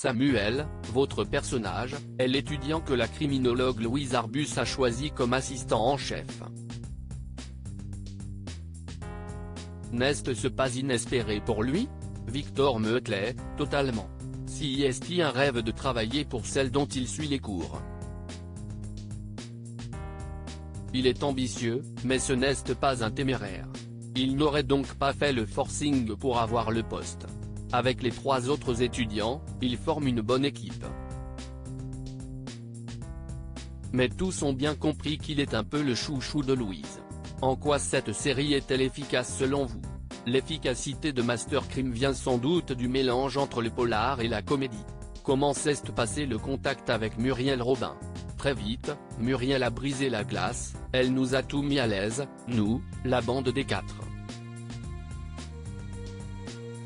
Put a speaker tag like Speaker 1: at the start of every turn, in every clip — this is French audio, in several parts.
Speaker 1: Samuel, votre personnage, est l'étudiant que la criminologue Louise Arbus a choisi comme assistant en chef. N'est-ce pas inespéré pour lui? Victor Meutelet, totalement. Si est-il un rêve de travailler pour celle dont il suit les cours. Il est ambitieux, mais ce n'est pas un téméraire. Il n'aurait donc pas fait le forcing pour avoir le poste. Avec les 3 autres étudiants, ils forment une bonne équipe. Mais tous ont bien compris qu'il est un peu le chouchou de Louise. En quoi cette série est-elle efficace selon vous? L'efficacité de Master Crime vient sans doute du mélange entre le polar et la comédie. Comment s'est passé le contact avec Muriel Robin? Très vite, Muriel a brisé la glace, elle nous a tout mis à l'aise, nous, la bande des 4.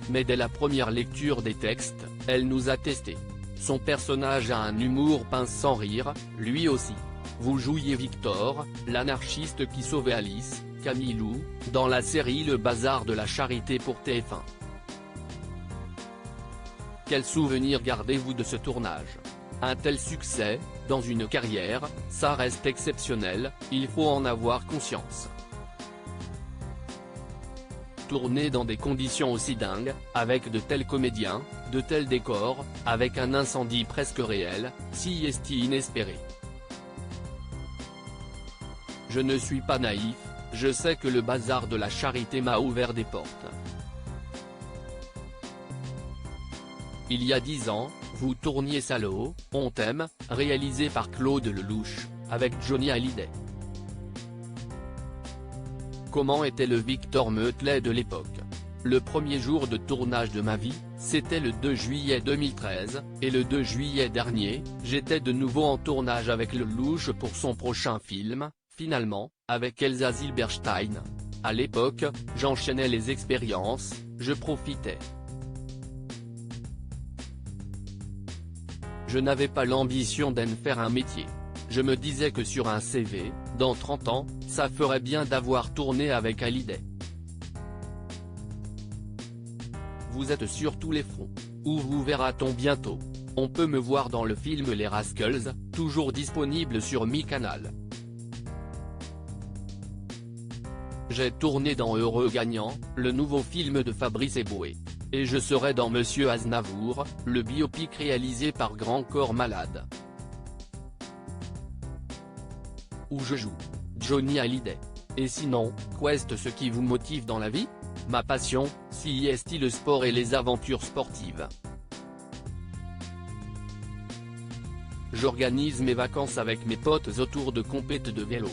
Speaker 1: Mais dès la première lecture des textes, elle nous a testé. Son personnage a un humour pince sans rire, lui aussi. Vous jouiez Victor, l'anarchiste qui sauvait Alice, Camille Lou, dans la série Le Bazar de la Charité pour TF1. Quel souvenir gardez-vous de ce tournage? Un tel succès, dans une carrière, ça reste exceptionnel, il faut en avoir conscience. Tourner dans des conditions aussi dingues, avec de tels comédiens, de tels décors, avec un incendie presque réel, si est inespéré. Je ne suis pas naïf, je sais que le bazar de la charité m'a ouvert des portes. Il y a 10 ans, vous tourniez Salaud, On t'aime, réalisé par Claude Lelouch, avec Johnny Hallyday. Comment était le Victor Meutelet de l'époque? Le premier jour de tournage de ma vie, c'était le 2 juillet 2013, et le 2 juillet dernier, j'étais de nouveau en tournage avec Lelouch pour son prochain film, Finalement, avec Elsa Zilberstein. À l'époque, j'enchaînais les expériences, je profitais. Je n'avais pas l'ambition d'en faire un métier. Je me disais que sur un CV, dans 30 ans, ça ferait bien d'avoir tourné avec Hallyday. Vous êtes sur tous les fronts. Où vous verra-t-on bientôt? On peut me voir dans le film Les Rascals, toujours disponible sur MyCanal. J'ai tourné dans Heureux Gagnant, le nouveau film de Fabrice Eboué. Et je serai dans Monsieur Aznavour, le biopic réalisé par Grand Corps Malade. Où je joue Johnny Hallyday. Et sinon, qu'est ce qui vous motive dans la vie? Ma passion, si est le sport et les aventures sportives. J'organise mes vacances avec mes potes autour de compètes de vélo.